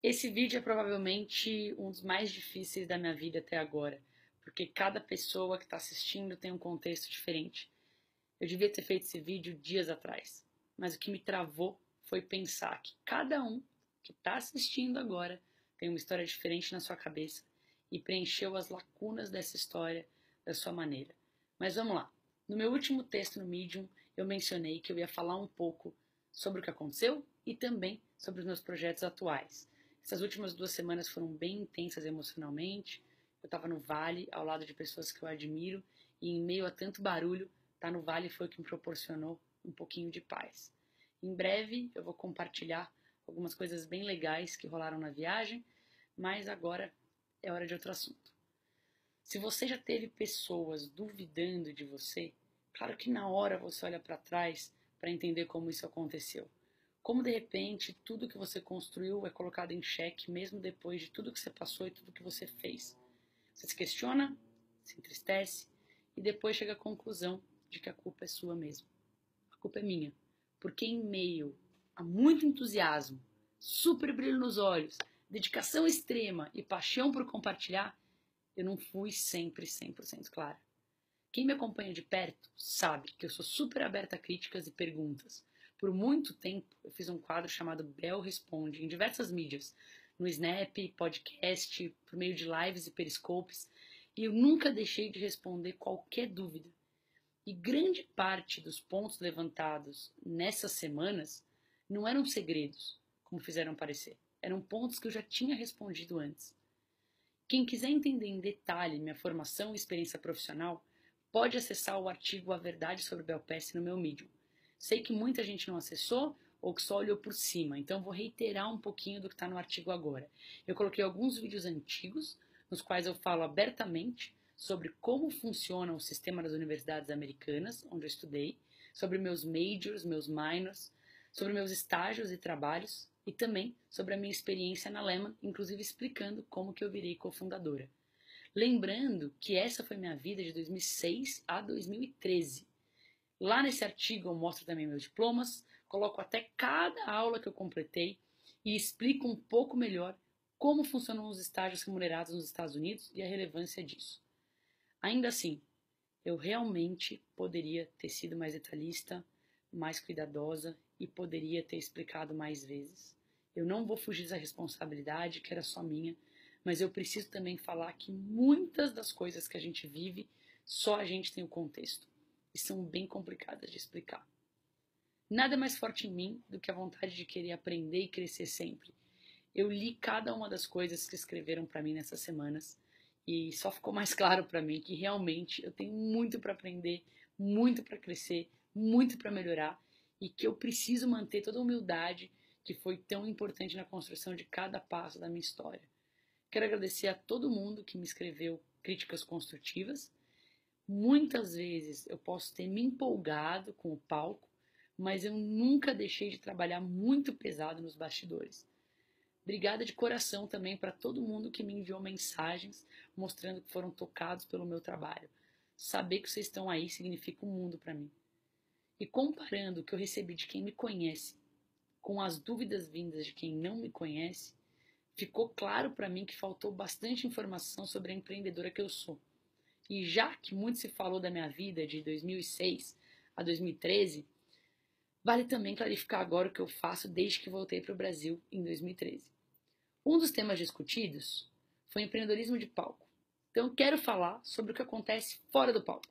Esse vídeo é provavelmente um dos mais difíceis da minha vida até agora, porque cada pessoa que está assistindo tem um contexto diferente. Eu devia ter feito esse vídeo dias atrás, mas o que me travou foi pensar que cada um que está assistindo agora tem uma história diferente na sua cabeça e preencheu as lacunas dessa história da sua maneira. Mas vamos lá. No meu último texto no Medium, eu mencionei que eu ia falar um pouco sobre o que aconteceu e também sobre os meus projetos atuais. Essas últimas 2 semanas foram bem intensas emocionalmente. Eu estava no Vale, ao lado de pessoas que eu admiro, e em meio a tanto barulho, estar no Vale foi o que me proporcionou um pouquinho de paz. Em breve eu vou compartilhar algumas coisas bem legais que rolaram na viagem, mas agora é hora de outro assunto. Se você já teve pessoas duvidando de você, claro que na hora você olha para trás para entender como isso aconteceu. Como de repente tudo que você construiu é colocado em xeque mesmo depois de tudo que você passou e tudo que você fez. Você se questiona, se entristece e depois chega à conclusão de que a culpa é sua mesmo. A culpa é minha, porque em meio a muito entusiasmo, super brilho nos olhos, dedicação extrema e paixão por compartilhar, eu não fui sempre 100% clara. Quem me acompanha de perto sabe que eu sou super aberta a críticas e perguntas. Por muito tempo, eu fiz um quadro chamado Bel Responde em diversas mídias, no Snap, podcast, por meio de lives e periscopes, e eu nunca deixei de responder qualquer dúvida. E grande parte dos pontos levantados nessas semanas não eram segredos, como fizeram parecer. Eram pontos que eu já tinha respondido antes. Quem quiser entender em detalhe minha formação e experiência profissional, pode acessar o artigo A Verdade sobre Belpass no meu Medium. Sei que muita gente não acessou ou que só olhou por cima, então vou reiterar um pouquinho do que está no artigo agora. Eu coloquei alguns vídeos antigos, nos quais eu falo abertamente sobre como funciona o sistema das universidades americanas, onde eu estudei, sobre meus majors, meus minors, sobre meus estágios e trabalhos, e também sobre a minha experiência na Lehman, inclusive explicando como que eu virei cofundadora. Lembrando que essa foi minha vida de 2006 a 2013. Lá nesse artigo eu mostro também meus diplomas, coloco até cada aula que eu completei e explico um pouco melhor como funcionam os estágios remunerados nos Estados Unidos e a relevância disso. Ainda assim, eu realmente poderia ter sido mais detalhista, mais cuidadosa e poderia ter explicado mais vezes. Eu não vou fugir dessa responsabilidade, que era só minha, mas eu preciso também falar que muitas das coisas que a gente vive, só a gente tem o contexto. E são bem complicadas de explicar. Nada é mais forte em mim do que a vontade de querer aprender e crescer sempre. Eu li cada uma das coisas que escreveram para mim nessas semanas e só ficou mais claro para mim que realmente eu tenho muito para aprender, muito para crescer, muito para melhorar e que eu preciso manter toda a humildade que foi tão importante na construção de cada passo da minha história. Quero agradecer a todo mundo que me escreveu críticas construtivas. Muitas vezes eu posso ter me empolgado com o palco, mas eu nunca deixei de trabalhar muito pesado nos bastidores. Obrigada de coração também para todo mundo que me enviou mensagens mostrando que foram tocados pelo meu trabalho. Saber que vocês estão aí significa um mundo para mim. E comparando o que eu recebi de quem me conhece com as dúvidas vindas de quem não me conhece, ficou claro para mim que faltou bastante informação sobre a empreendedora que eu sou. E já que muito se falou da minha vida de 2006 a 2013, vale também clarificar agora o que eu faço desde que voltei para o Brasil em 2013. Um dos temas discutidos foi empreendedorismo de palco. Então eu quero falar sobre o que acontece fora do palco,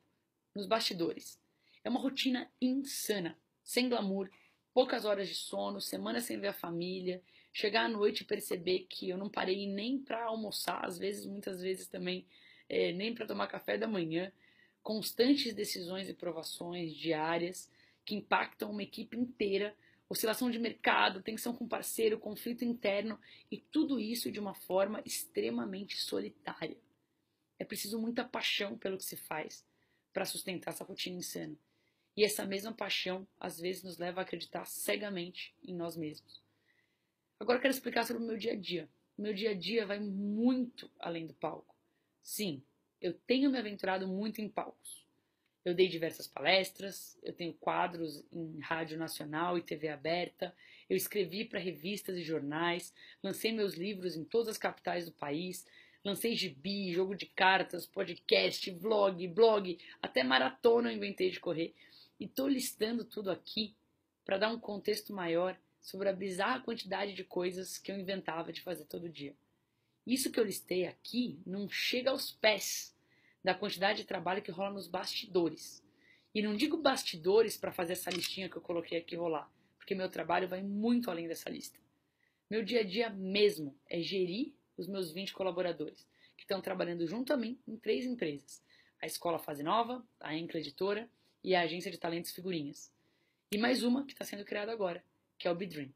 nos bastidores. É uma rotina insana, sem glamour, poucas horas de sono, semanas sem ver a família, chegar à noite e perceber que eu não parei nem para almoçar, às vezes, muitas vezes também, nem para tomar café da manhã, constantes decisões e provações diárias que impactam uma equipe inteira, oscilação de mercado, tensão com parceiro, conflito interno e tudo isso de uma forma extremamente solitária. É preciso muita paixão pelo que se faz para sustentar essa rotina insana. E essa mesma paixão, às vezes, nos leva a acreditar cegamente em nós mesmos. Agora eu quero explicar sobre o meu dia a dia. O meu dia a dia vai muito além do palco. Sim, eu tenho me aventurado muito em palcos. Eu dei diversas palestras, eu tenho quadros em rádio nacional e TV aberta, eu escrevi para revistas e jornais, lancei meus livros em todas as capitais do país, lancei gibi, jogo de cartas, podcast, vlog, blog, até maratona eu inventei de correr. E estou listando tudo aqui para dar um contexto maior sobre a bizarra quantidade de coisas que eu inventava de fazer todo dia. Isso que eu listei aqui não chega aos pés da quantidade de trabalho que rola nos bastidores. E não digo bastidores para fazer essa listinha que eu coloquei aqui rolar, porque meu trabalho vai muito além dessa lista. Meu dia a dia mesmo é gerir os meus 20 colaboradores, que estão trabalhando junto a mim em 3 empresas. A Escola Fase Nova, a Encla Editora e a Agência de Talentos Figurinhas. E mais uma que está sendo criada agora, que é o BeDream.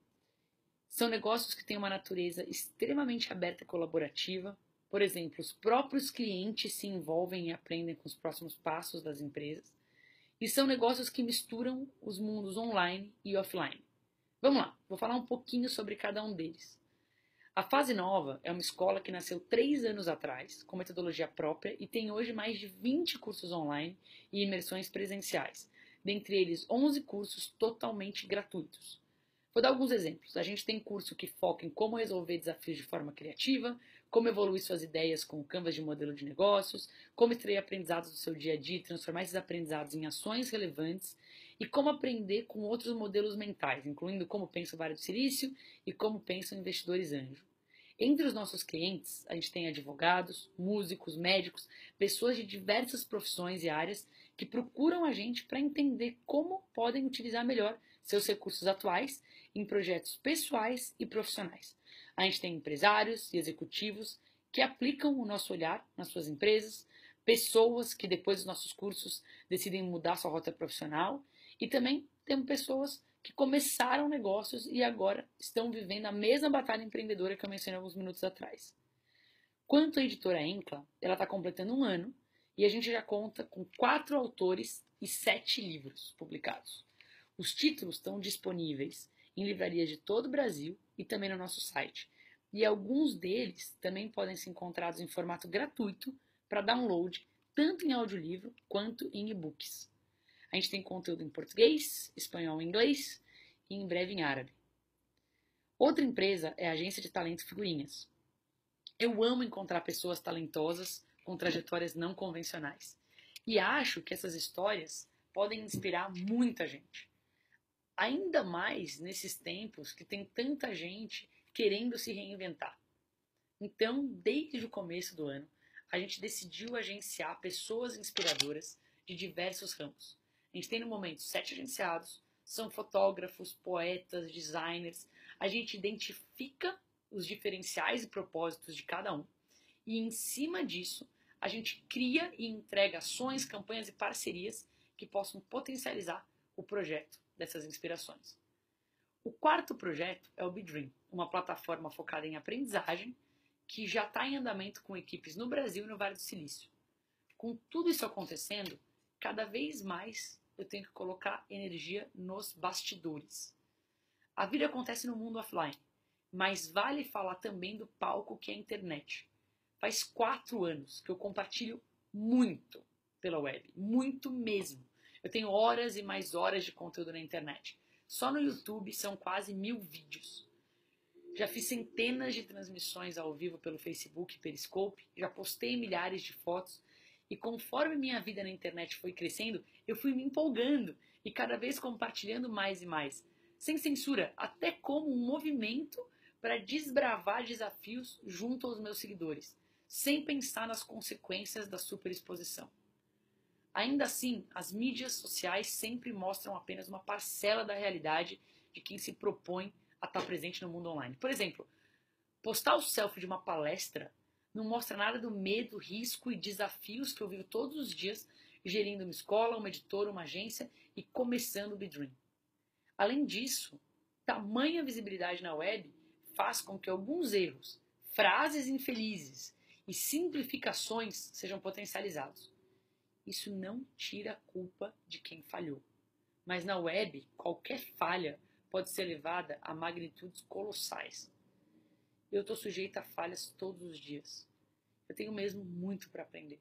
São negócios que têm uma natureza extremamente aberta e colaborativa. Por exemplo, os próprios clientes se envolvem e aprendem com os próximos passos das empresas. E são negócios que misturam os mundos online e offline. Vamos lá, vou falar um pouquinho sobre cada um deles. A Fase Nova é uma escola que nasceu 3 anos atrás, com metodologia própria, e tem hoje mais de 20 cursos online e imersões presenciais, dentre eles 11 cursos totalmente gratuitos. Vou dar alguns exemplos. A gente tem curso que foca em como resolver desafios de forma criativa, como evoluir suas ideias com o Canvas de modelo de negócios, como extrair aprendizados do seu dia a dia e transformar esses aprendizados em ações relevantes, e como aprender com outros modelos mentais, incluindo como pensa o Vale do Silício e como pensam investidores anjo. Entre os nossos clientes, a gente tem advogados, músicos, médicos, pessoas de diversas profissões e áreas que procuram a gente para entender como podem utilizar melhor seus recursos atuais em projetos pessoais e profissionais. A gente tem empresários e executivos que aplicam o nosso olhar nas suas empresas, pessoas que depois dos nossos cursos decidem mudar sua rota profissional e também temos pessoas que começaram negócios e agora estão vivendo a mesma batalha empreendedora que eu mencionei alguns minutos atrás. Quanto à editora Encla, ela está completando 1 ano e a gente já conta com 4 autores e 7 livros publicados. Os títulos estão disponíveis em livrarias de todo o Brasil e também no nosso site. E alguns deles também podem ser encontrados em formato gratuito para download, tanto em audiolivro quanto em e-books. A gente tem conteúdo em português, espanhol e inglês e em breve em árabe. Outra empresa é a Agência de Talentos Figurinhas. Eu amo encontrar pessoas talentosas com trajetórias não convencionais. E acho que essas histórias podem inspirar muita gente. Ainda mais nesses tempos que tem tanta gente querendo se reinventar. Então, desde o começo do ano, a gente decidiu agenciar pessoas inspiradoras de diversos ramos. A gente tem no momento 7 agenciados, são fotógrafos, poetas, designers. A gente identifica os diferenciais e propósitos de cada um. E em cima disso, a gente cria e entrega ações, campanhas e parcerias que possam potencializar o projeto dessas inspirações. O quarto projeto é o BeDream, uma plataforma focada em aprendizagem que já está em andamento com equipes no Brasil e no Vale do Silício. Com tudo isso acontecendo, cada vez mais eu tenho que colocar energia nos bastidores. A vida acontece no mundo offline, mas vale falar também do palco que é a internet. Faz 4 anos que eu compartilho muito pela web, muito mesmo. Eu tenho horas e mais horas de conteúdo na internet. Só no YouTube são quase 1000 vídeos. Já fiz centenas de transmissões ao vivo pelo Facebook e Periscope, já postei milhares de fotos e conforme minha vida na internet foi crescendo, eu fui me empolgando e cada vez compartilhando mais e mais, sem censura, até como um movimento para desbravar desafios junto aos meus seguidores, sem pensar nas consequências da superexposição. Ainda assim, as mídias sociais sempre mostram apenas uma parcela da realidade de quem se propõe a estar presente no mundo online. Por exemplo, postar o selfie de uma palestra não mostra nada do medo, risco e desafios que eu vivo todos os dias gerindo uma escola, uma editora, uma agência e começando o BeDream. Além disso, tamanha visibilidade na web faz com que alguns erros, frases infelizes e simplificações sejam potencializados. Isso não tira a culpa de quem falhou. Mas na web, qualquer falha pode ser levada a magnitudes colossais. Eu estou sujeita a falhas todos os dias. Eu tenho mesmo muito para aprender.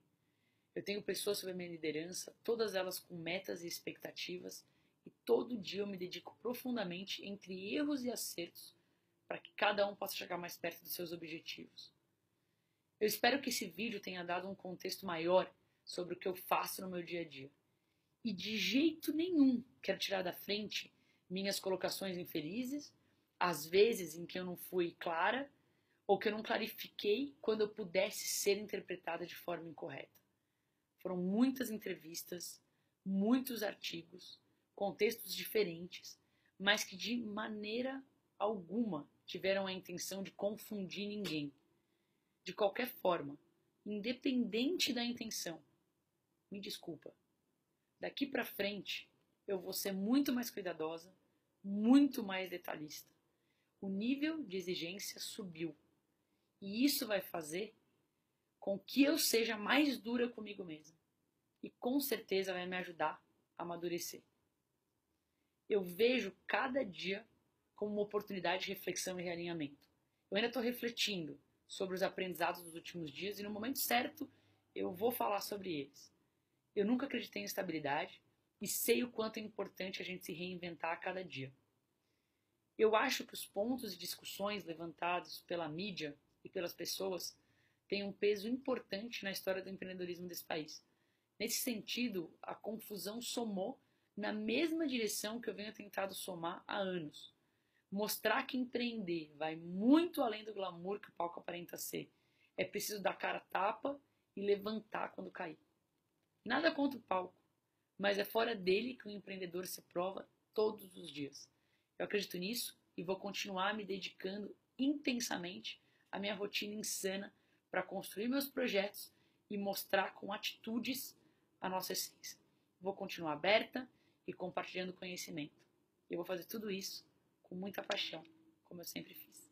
Eu tenho pessoas sob a minha liderança, todas elas com metas e expectativas, e todo dia eu me dedico profundamente entre erros e acertos para que cada um possa chegar mais perto dos seus objetivos. Eu espero que esse vídeo tenha dado um contexto maior sobre o que eu faço no meu dia a dia. E de jeito nenhum quero tirar da frente minhas colocações infelizes, as vezes em que eu não fui clara ou que eu não clarifiquei quando eu pudesse ser interpretada de forma incorreta. Foram muitas entrevistas, muitos artigos, contextos diferentes, mas que de maneira alguma tiveram a intenção de confundir ninguém. De qualquer forma, independente da intenção, me desculpa. Daqui para frente, eu vou ser muito mais cuidadosa, muito mais detalhista. O nível de exigência subiu. E isso vai fazer com que eu seja mais dura comigo mesma. E com certeza vai me ajudar a amadurecer. Eu vejo cada dia como uma oportunidade de reflexão e realinhamento. Eu ainda estou refletindo sobre os aprendizados dos últimos dias e no momento certo eu vou falar sobre eles. Eu nunca acreditei em estabilidade e sei o quanto é importante a gente se reinventar a cada dia. Eu acho que os pontos e discussões levantados pela mídia e pelas pessoas têm um peso importante na história do empreendedorismo desse país. Nesse sentido, a confusão somou na mesma direção que eu venho tentado somar há anos. Mostrar que empreender vai muito além do glamour que o palco aparenta ser. É preciso dar cara a tapa e levantar quando cair. Nada contra o palco, mas é fora dele que o empreendedor se prova todos os dias. Eu acredito nisso e vou continuar me dedicando intensamente à minha rotina insana para construir meus projetos e mostrar com atitudes a nossa essência. Vou continuar aberta e compartilhando conhecimento. Eu vou fazer tudo isso com muita paixão, como eu sempre fiz.